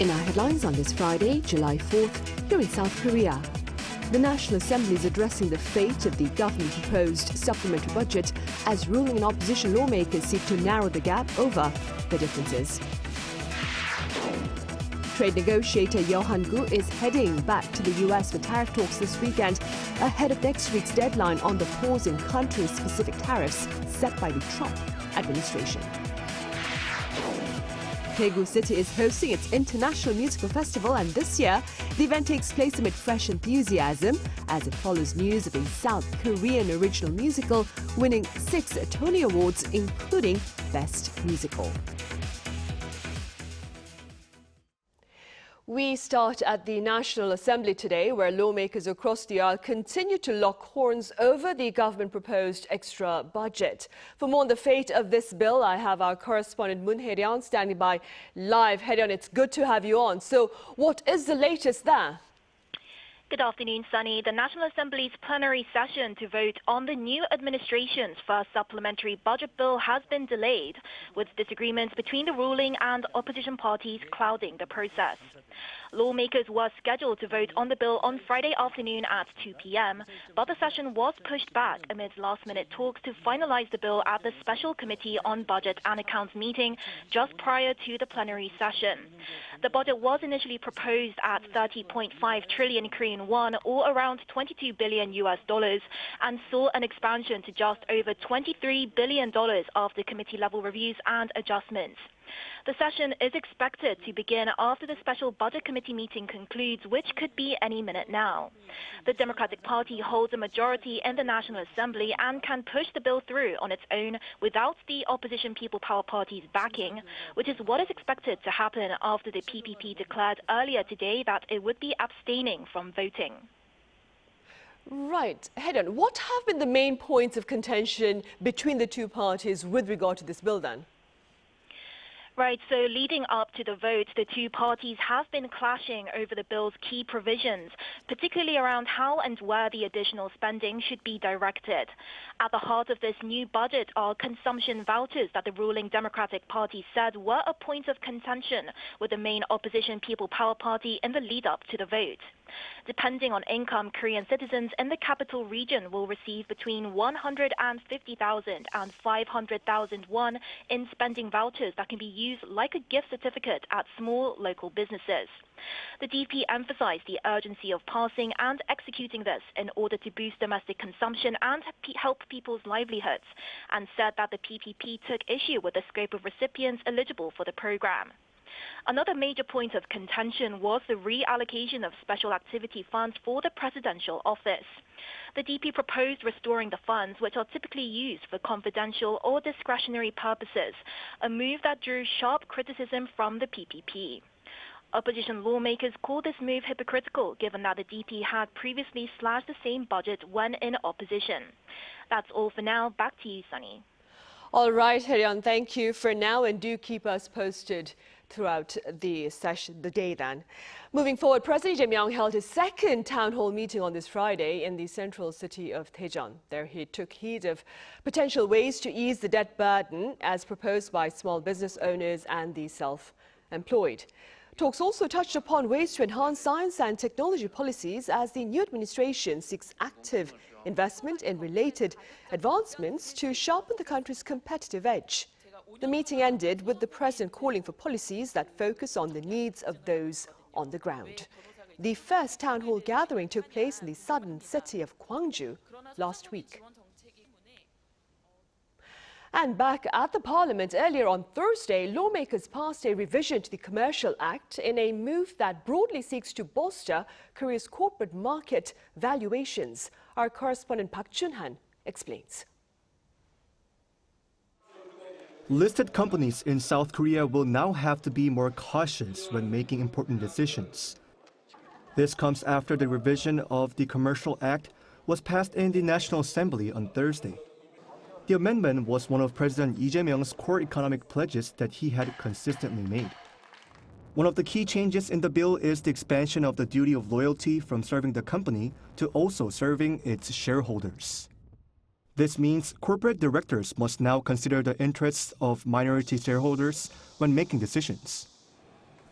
In our headlines on this Friday, July 4th, here in South Korea, the National Assembly is addressing the fate of the government-proposed supplementary budget as ruling and opposition lawmakers seek to narrow the gap over the differences. Trade negotiator Daejeon is heading back to the U.S. for tariff talks this weekend ahead of next week's deadline on the pause in country-specific tariffs set by the Trump administration. Daegu City is hosting its international musical festival, and this year the event takes place amid fresh enthusiasm as it follows news of a South Korean original musical winning 6 Tony Awards, including Best Musical. We start at the National Assembly today, where lawmakers across the aisle continue to lock horns over the government-proposed extra budget. For more on the fate of this bill, I have our correspondent Arirang standing by live. Daejeon, it's good to have you on. So what is the latest there? Good afternoon, Sunny. The National Assembly's plenary session to vote on the new administration's first supplementary budget bill has been delayed, with disagreements between the ruling and opposition parties clouding the process. Lawmakers were scheduled to vote on the bill on Friday afternoon at 2 p.m., but the session was pushed back amid last-minute talks to finalize the bill at the Special Committee on Budget and Accounts meeting just prior to the plenary session. The budget was initially proposed at 30.5 trillion Korean won, or around $22 billion, and saw an expansion to just over $23 billion after committee-level reviews and adjustments. The session is expected to begin after the Special Budget Committee meeting concludes, which could be any minute now. The Democratic Party holds a majority in the National Assembly and can push the bill through on its own without the opposition People Power Party's backing, which is what is expected to happen after the PPP declared earlier today that it would be abstaining from voting. Right. Daejeon, what have been the main points of contention between the two parties with regard to this bill then? Right, so leading up to the vote, the two parties have been clashing over the bill's key provisions, particularly around how and where the additional spending should be directed. At the heart of this new budget are consumption vouchers that the ruling Democratic Party said were a point of contention with the main opposition People Power Party in the lead-up to the vote. Depending on income, Korean citizens in the capital region will receive between 150,000 and 500,000 won in spending vouchers that can be used like a gift certificate at small local businesses. The DP emphasized the urgency of passing and executing this in order to boost domestic consumption and help people's livelihoods, and said that the PPP took issue with the scope of recipients eligible for the program. Another major point of contention was the reallocation of special activity funds for the presidential office. The DP proposed restoring the funds, which are typically used for confidential or discretionary purposes, a move that drew sharp criticism from the PPP. Opposition lawmakers called this move hypocritical, given that the DP had previously slashed the same budget when in opposition. That's all for now. Back to you, Sunny. All right, Daejeon, thank you for now, and do keep us posted throughout the session, the day then. Moving forward, President Lee Jae-myung held his second town hall meeting on this Friday in the central city of Daejeon. There he took heed of potential ways to ease the debt burden as proposed by small business owners and the self-employed. Talks also touched upon ways to enhance science and technology policies as the new administration seeks active investment in related advancements to sharpen the country's competitive edge. The meeting ended with the president calling for policies that focus on the needs of those on the ground. The first town hall gathering took place in the southern city of Gwangju last week. And back at the Parliament earlier on Thursday, lawmakers passed a revision to the Commercial Act in a move that broadly seeks to bolster Korea's corporate market valuations. Our correspondent Park Jun-han explains. Listed companies in South Korea will now have to be more cautious when making important decisions. This comes after the revision of the Commercial Act was passed in the National Assembly on Thursday. The amendment was one of President Lee Jae-myung's core economic pledges that he had consistently made. One of the key changes in the bill is the expansion of the duty of loyalty from serving the company to also serving its shareholders. This means corporate directors must now consider the interests of minority shareholders when making decisions.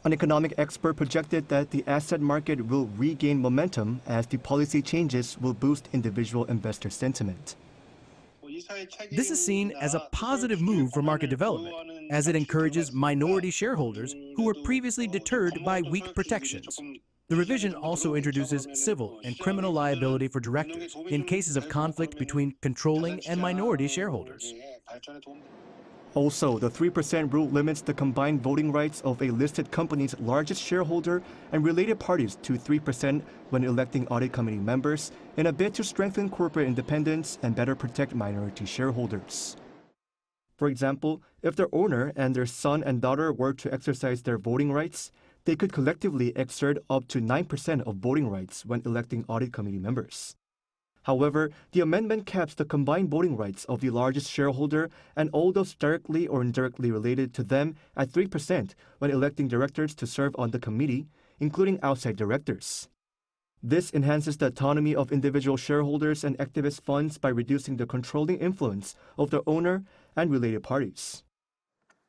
An economic expert projected that the asset market will regain momentum as the policy changes will boost individual investor sentiment. This is seen as a positive move for market development, as it encourages minority shareholders who were previously deterred by weak protections. The revision also introduces civil and criminal liability for directors in cases of conflict between controlling and minority shareholders. Also, the 3% rule limits the combined voting rights of a listed company's largest shareholder and related parties to 3% when electing audit committee members in a bid to strengthen corporate independence and better protect minority shareholders. For example, if their owner and their son and daughter were to exercise their voting rights, they could collectively exert up to 9% of voting rights when electing audit committee members. However, the amendment caps the combined voting rights of the largest shareholder and all those directly or indirectly related to them at 3% when electing directors to serve on the committee, including outside directors. This enhances the autonomy of individual shareholders and activist funds by reducing the controlling influence of the owner and related parties.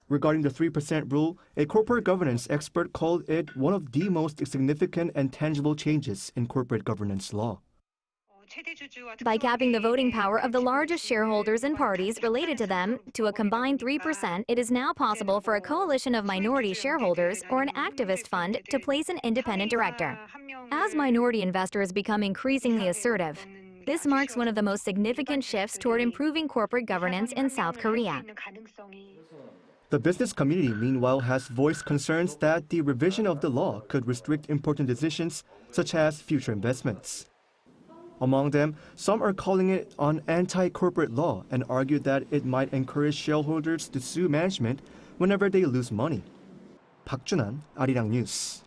Regarding the 3% rule, a corporate governance expert called it one of the most significant and tangible changes in corporate governance law. By capping the voting power of the largest shareholders and parties related to them to a combined 3%, it is now possible for a coalition of minority shareholders or an activist fund to place an independent director. As minority investors become increasingly assertive, this marks one of the most significant shifts toward improving corporate governance in South Korea. The business community, meanwhile, has voiced concerns that the revision of the law could restrict important decisions, such as future investments. Among them, some are calling it an anti-corporate law and argue that it might encourage shareholders to sue management whenever they lose money. Park Junan, Arirang News.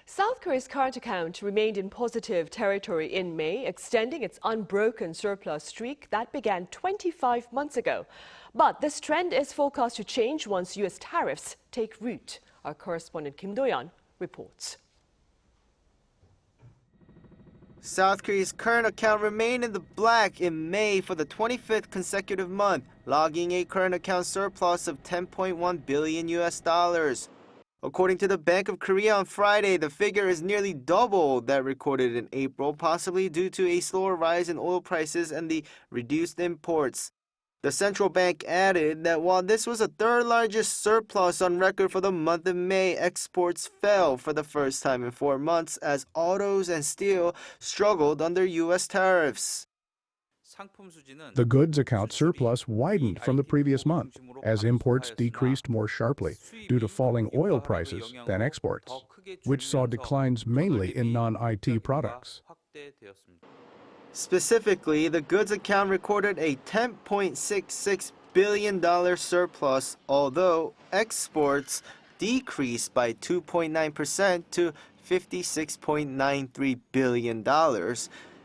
South Korea's current account remained in positive territory in May, extending its unbroken surplus streak that began 25 months ago. But this trend is forecast to change once U.S. tariffs take root. Our correspondent Kim Do-yeon reports. South Korea's current account remained in the black in May for the 25th consecutive month, logging a current account surplus of $10.1 billion. According to the Bank of Korea on Friday, the figure is nearly double that recorded in April, possibly due to a slower rise in oil prices and the reduced imports. The central bank added that while this was the third largest surplus on record for the month of May, exports fell for the first time in 4 months as autos and steel struggled under U.S. tariffs. The goods account surplus widened from the previous month as imports decreased more sharply due to falling oil prices than exports, which saw declines mainly in non-IT products. Specifically, the goods account recorded a $10.66 billion surplus, although exports decreased by 2.9% to $56.93 billion,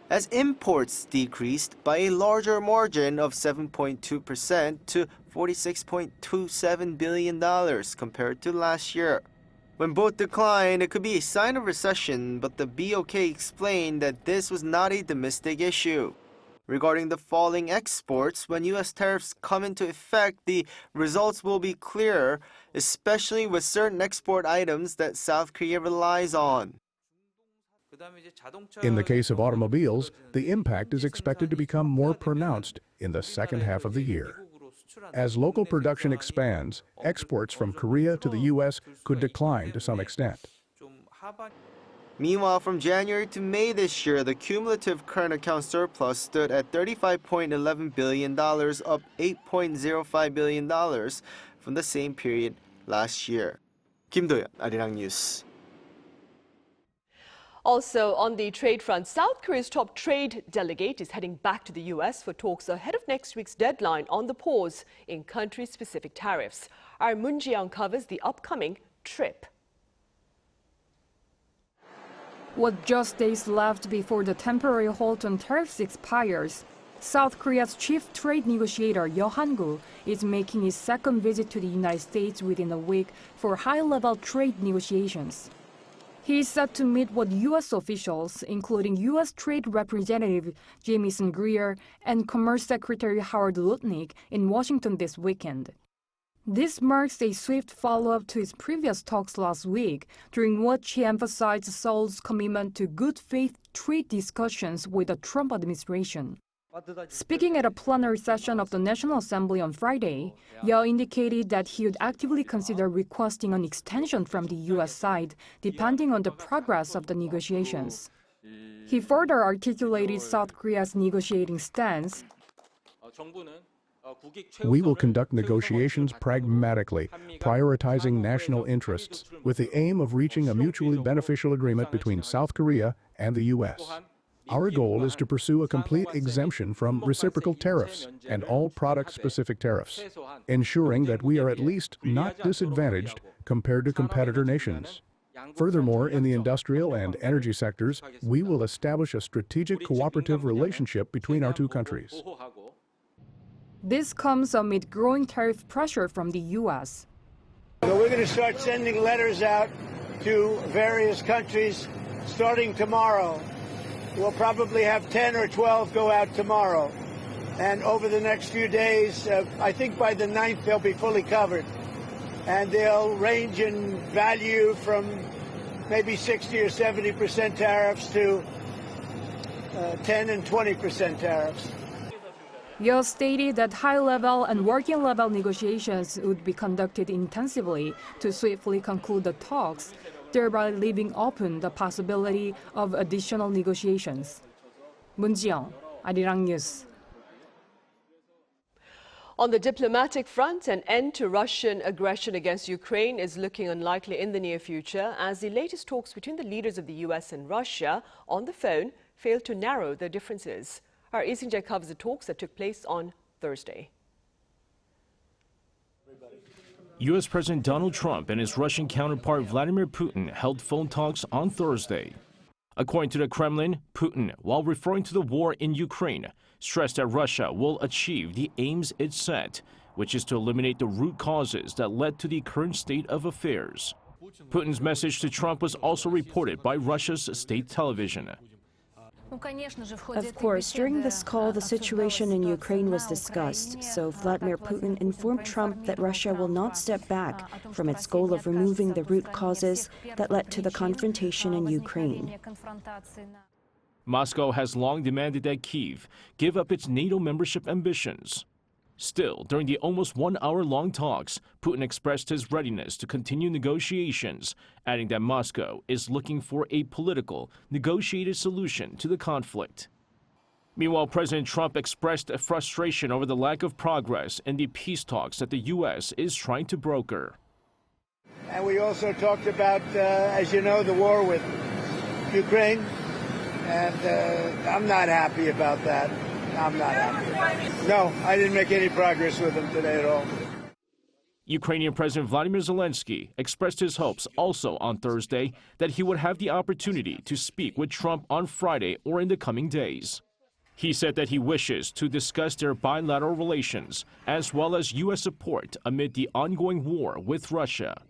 as imports decreased by a larger margin of 7.2% to $46.27 billion compared to last year. When both declined, it could be a sign of recession, but the BOK explained that this was not a domestic issue. Regarding the falling exports, when U.S. tariffs come into effect, the results will be clearer, especially with certain export items that South Korea relies on. In the case of automobiles, the impact is expected to become more pronounced in the second half of the year. As local production expands, exports from Korea to the U.S. could decline to some extent. Meanwhile, from January to May this year, the cumulative current account surplus stood at $35.11 billion, up $8.05 billion from the same period last year. Kim Do-yeon, Arirang News. Also, on the trade front, South Korea's top trade delegate is heading back to the U.S. for talks ahead of next week's deadline on the pause in country-specific tariffs. Our Moon Ji-young covers the upcoming trip. With just days left before the temporary halt on tariffs expires, South Korea's chief trade negotiator Yo Han-gu is making his second visit to the United States within a week for high-level trade negotiations. He is set to meet with U.S. officials, including U.S. Trade Representative Jamieson Greer and Commerce Secretary Howard Lutnick in Washington this weekend. This marks a swift follow-up to his previous talks last week, during which he emphasized Seoul's commitment to good faith trade discussions with the Trump administration. Speaking at a plenary session of the National Assembly on Friday, Yeo indicated that he would actively consider requesting an extension from the U.S. side, depending on the progress of the negotiations. He further articulated South Korea's negotiating stance. We will conduct negotiations pragmatically, prioritizing national interests, with the aim of reaching a mutually beneficial agreement between South Korea and the U.S. Our goal is to pursue a complete exemption from reciprocal tariffs and all product-specific tariffs, ensuring that we are at least not disadvantaged compared to competitor nations. Furthermore, in the industrial and energy sectors, we will establish a strategic cooperative relationship between our two countries. This comes amid growing tariff pressure from the U.S. So we're going to start sending letters out to various countries starting tomorrow. We'll probably have 10 or 12 go out tomorrow. And over the next few days, I think by the 9th, they'll be fully covered. And they'll range in value from maybe 60 or 70% tariffs to 10 and 20% tariffs. Yeo stated that high-level and working-level negotiations would be conducted intensively to swiftly conclude the talks, thereby leaving open the possibility of additional negotiations. Moon Ji-young, Arirang News. On the diplomatic front, an end to Russian aggression against Ukraine is looking unlikely in the near future, as the latest talks between the leaders of the US and Russia on the phone failed to narrow their differences. Our Lee Seung-jae covers the talks that took place on Thursday. U.S. President Donald Trump and his Russian counterpart Vladimir Putin held phone talks on Thursday. According to the Kremlin, Putin, while referring to the war in Ukraine, stressed that Russia will achieve the aims it set, which is to eliminate the root causes that led to the current state of affairs. Putin's message to Trump was also reported by Russia's state television. Of course, during this call, the situation in Ukraine was discussed, so Vladimir Putin informed Trump that Russia will not step back from its goal of removing the root causes that led to the confrontation in Ukraine. Moscow has long demanded that Kyiv give up its NATO membership ambitions. Still, during the almost one-hour-long talks, Putin expressed his readiness to continue negotiations, adding that Moscow is looking for a political, negotiated solution to the conflict. Meanwhile, President Trump expressed frustration over the lack of progress in the peace talks that the U.S. is trying to broker. And we also talked about, as you know, the war with Ukraine, and I'm not happy about that. I'm not happy. No, I didn't make any progress with him today at all. Ukrainian President Vladimir Zelensky expressed his hopes also on Thursday that he would have the opportunity to speak with Trump on Friday or in the coming days. He said that he wishes to discuss their bilateral relations as well as U.S. support amid the ongoing war with Russia.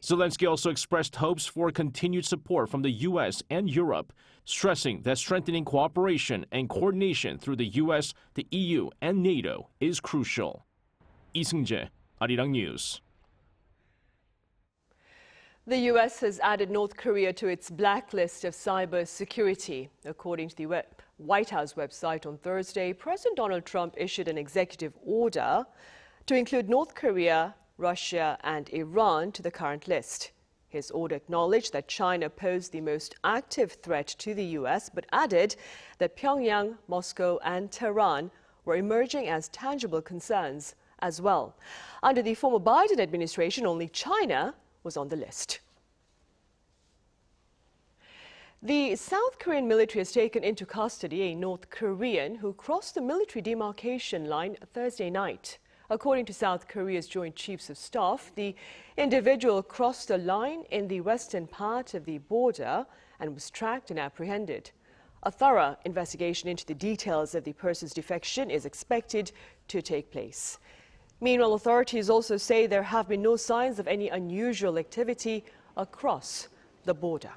Zelensky also expressed hopes for continued support from the U.S. and Europe, stressing that strengthening cooperation and coordination through the U.S., the EU, and NATO is crucial. Lee Seung-jae, Arirang News. The U.S. has added North Korea to its blacklist of cybersecurity. According to the White House website on Thursday, President Donald Trump issued an executive order to include North Korea, Russia, and Iran to the current list. His order acknowledged that China posed the most active threat to the U.S., but added that Pyongyang, Moscow, and Tehran were emerging as tangible concerns as well. Under the former Biden administration, only China was on the list. The South Korean military has taken into custody a North Korean who crossed the military demarcation line Thursday night. According to South Korea's Joint Chiefs of Staff, the individual crossed the line in the western part of the border and was tracked and apprehended. A thorough investigation into the details of the person's defection is expected to take place. Meanwhile, authorities also say there have been no signs of any unusual activity across the border.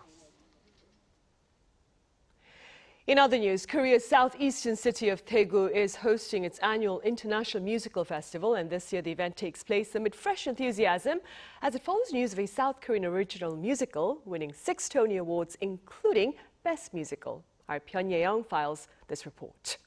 In other news, Korea's southeastern city of Daegu is hosting its annual International Musical Festival, and this year the event takes place amid fresh enthusiasm as it follows news of a South Korean original musical winning 6 Tony Awards, including Best Musical. Our Daejeon files this report.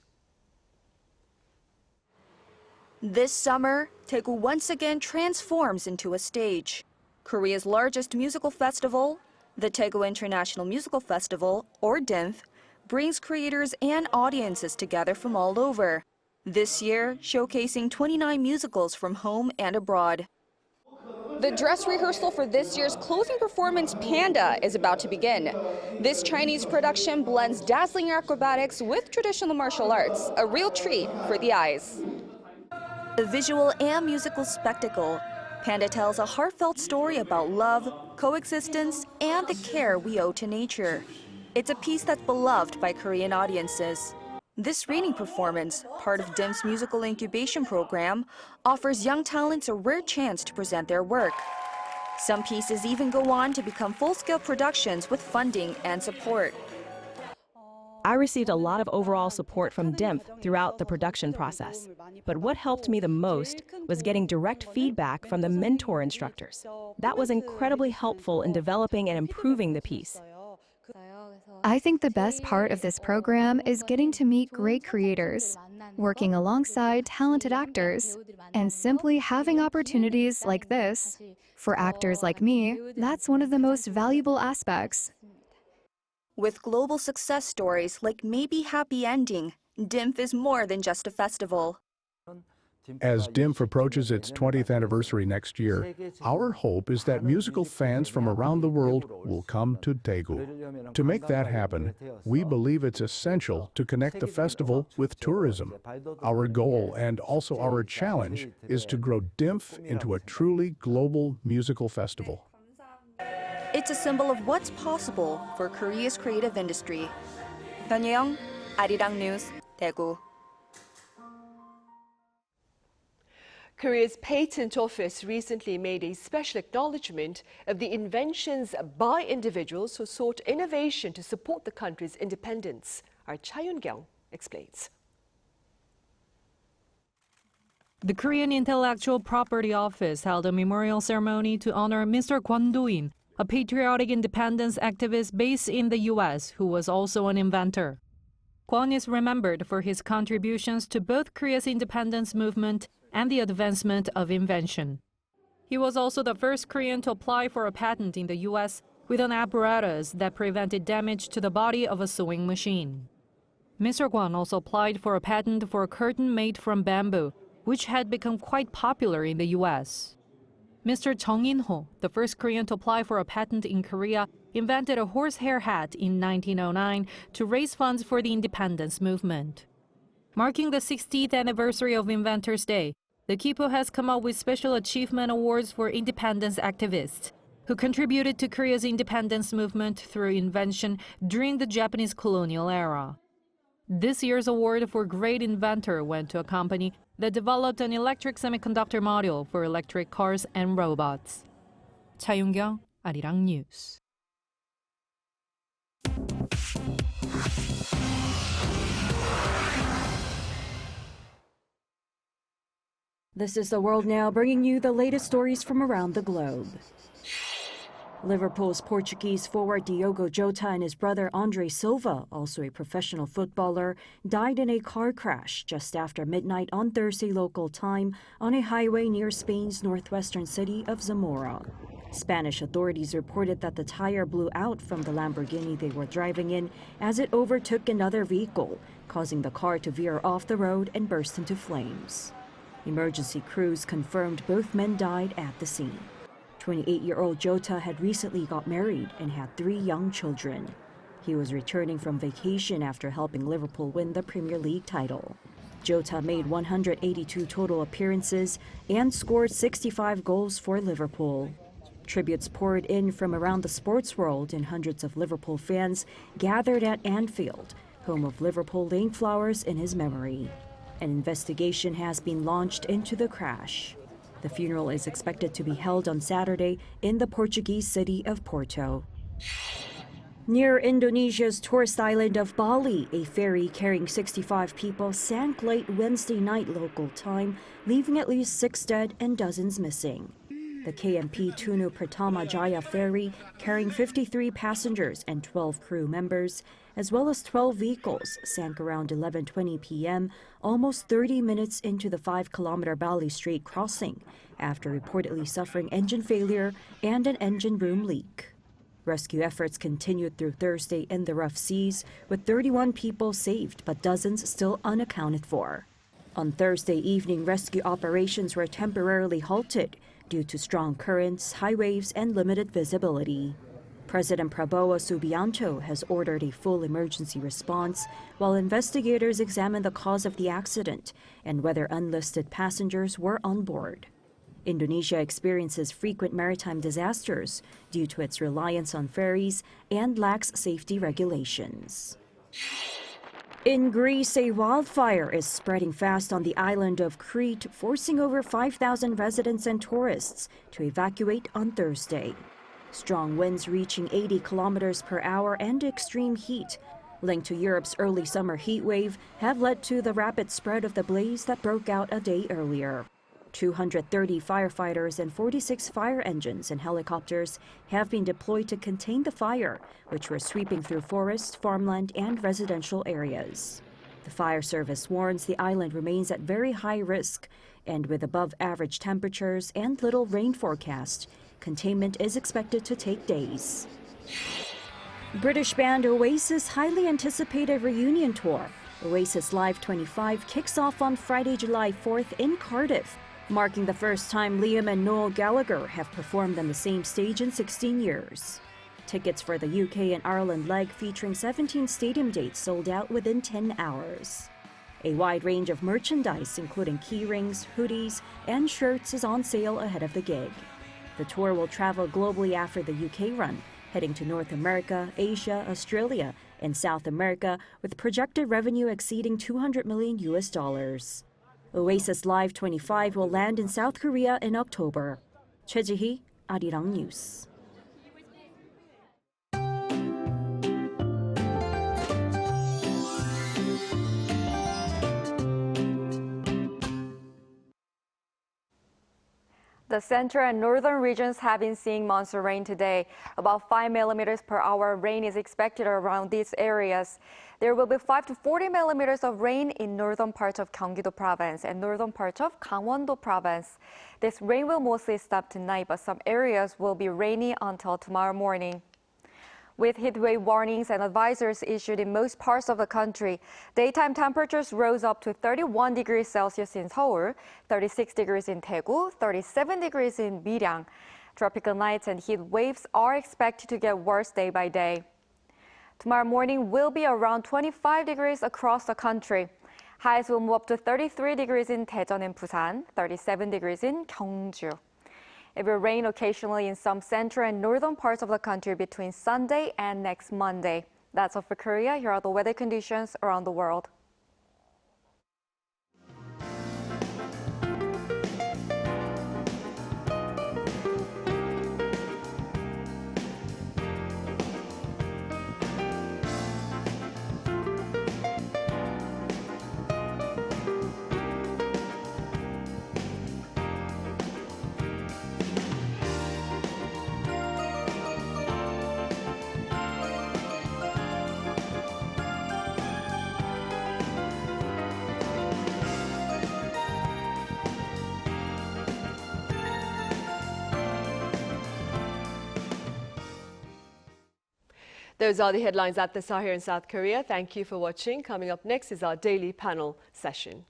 This summer, Daegu once again transforms into a stage. Korea's largest musical festival, the Daegu International Musical Festival, or DIMF, brings creators and audiences together from all over. This year, showcasing 29 musicals from home and abroad. The dress rehearsal for this year's closing performance, Panda, is about to begin. This Chinese production blends dazzling acrobatics with traditional martial arts, a real treat for the eyes. A visual and musical spectacle, Panda tells a heartfelt story about love, coexistence, and the care we owe to nature. It's a piece that's beloved by Korean audiences. This reading performance, part of DIMF's musical incubation program, offers young talents a rare chance to present their work. Some pieces even go on to become full-scale productions with funding and support. I received a lot of overall support from DIMF throughout the production process. But what helped me the most was getting direct feedback from the mentor instructors. That was incredibly helpful in developing and improving the piece. I think the best part of this program is getting to meet great creators, working alongside talented actors, and simply having opportunities like this. For actors like me, that's one of the most valuable aspects. With global success stories like Maybe Happy Ending, DIMF is more than just a festival. As DIMF approaches its 20th anniversary next year, our hope is that musical fans from around the world will come to Daegu. To make that happen, we believe it's essential to connect the festival with tourism. Our goal and also our challenge is to grow DIMF into a truly global musical festival. It's a symbol of what's possible for Korea's creative industry. Daejeon, Arirang News, Daegu. Korea's patent office recently made a special acknowledgement of the inventions by individuals who sought innovation to support the country's independence. Our Cha Yun-kyung explains. The Korean Intellectual Property Office held a memorial ceremony to honor Mr. Kwon Do-in, a patriotic independence activist based in the U.S. who was also an inventor. Kwon is remembered for his contributions to both Korea's independence movement and the advancement of invention. He was also the first Korean to apply for a patent in the U.S. with an apparatus that prevented damage to the body of a sewing machine. Mr. Kwon also applied for a patent for a curtain made from bamboo, which had become quite popular in the U.S. Mr. Chung In-ho, the first Korean to apply for a patent in Korea, invented a horsehair hat in 1909 to raise funds for the independence movement. Marking the 60th anniversary of Inventors' Day, the KIPO has come up with special achievement awards for independence activists who contributed to Korea's independence movement through invention during the Japanese colonial era. This year's award for Great Inventor went to a company that developed an electric semiconductor module for electric cars and robots. Cha Yun-kyung, Arirang News. This is The World Now, bringing you the latest stories from around the globe. Liverpool's Portuguese forward Diogo Jota and his brother Andre Silva, also a professional footballer, died in a car crash just after midnight on Thursday local time on a highway near Spain's northwestern city of Zamora. Spanish authorities reported that the tire blew out from the Lamborghini they were driving in as it overtook another vehicle, causing the car to veer off the road and burst into flames. Emergency crews confirmed both men died at the scene. 28-year-old Jota had recently got married and had 3 young children. He was returning from vacation after helping Liverpool win the Premier League title. Jota made 182 total appearances and scored 65 goals for Liverpool. Tributes poured in from around the sports world, and hundreds of Liverpool fans gathered at Anfield, home of Liverpool, laying flowers in his memory. An investigation has been launched into the crash. The funeral is expected to be held on Saturday in the Portuguese city of Porto. Near Indonesia's tourist island of Bali, a ferry carrying 65 people sank late Wednesday night local time, leaving at least 6 dead and dozens missing. The KMP Tunu Pratama Jaya ferry, carrying 53 passengers and 12 crew members, as well as 12 vehicles, sank around 11:20 p.m., almost 30 minutes into the 5-kilometer Bali Strait crossing, after reportedly suffering engine failure and an engine room leak. Rescue efforts continued through Thursday in the rough seas, with 31 people saved but dozens still unaccounted for. On Thursday evening, rescue operations were temporarily halted due to strong currents, high waves, and limited visibility. President Prabowo Subianto has ordered a full emergency response while investigators examine the cause of the accident and whether unlisted passengers were on board. Indonesia experiences frequent maritime disasters due to its reliance on ferries and lax safety regulations. In Greece, a wildfire is spreading fast on the island of Crete, forcing over 5,000 residents and tourists to evacuate on Thursday. Strong winds reaching 80 kilometers per hour and extreme heat, linked to Europe's early summer heat wave, have led to the rapid spread of the blaze that broke out a day earlier. 230 firefighters and 46 fire engines and helicopters have been deployed to contain the fire, which were sweeping through forest, farmland, and residential areas. The fire service warns the island remains at very high risk, and with above-average temperatures and little rain forecast, containment is expected to take days. British band Oasis' highly anticipated reunion tour, Oasis Live 25, kicks off on Friday, July 4th in Cardiff, marking the first time Liam and Noel Gallagher have performed on the same stage in 16 years. Tickets for the UK and Ireland leg, featuring 17 stadium dates, sold out within 10 hours. A wide range of merchandise, including keyrings, hoodies, and shirts, is on sale ahead of the gig. The tour will travel globally after the UK run, heading to North America, Asia, Australia, and South America, with projected revenue exceeding $200 million. Oasis Live 25 will land in South Korea in October. Choi Ji-hee, Arirang News. The central and northern regions have been seeing monsoon rain today. About 5 millimeters per hour rain is expected around these areas. There will be 5 to 40 millimeters of rain in northern parts of Gyeonggi-do province and northern parts of Gangwon-do province. This rain will mostly stop tonight, but some areas will be rainy until tomorrow morning. With heatwave warnings and advisories issued in most parts of the country, daytime temperatures rose up to 31 degrees Celsius in Seoul, 36 degrees in Daegu, 37 degrees in Miryang. Tropical nights and heat waves are expected to get worse day by day. Tomorrow morning will be around 25 degrees across the country. Highs will move up to 33 degrees in Daejeon and Busan, 37 degrees in Gyeongju. It will rain occasionally in some central and northern parts of the country between Sunday and next Monday. That's all for Korea. Here are the weather conditions around the world. Those are the headlines at this hour here in South Korea. Thank you for watching. Coming up next is our daily panel session.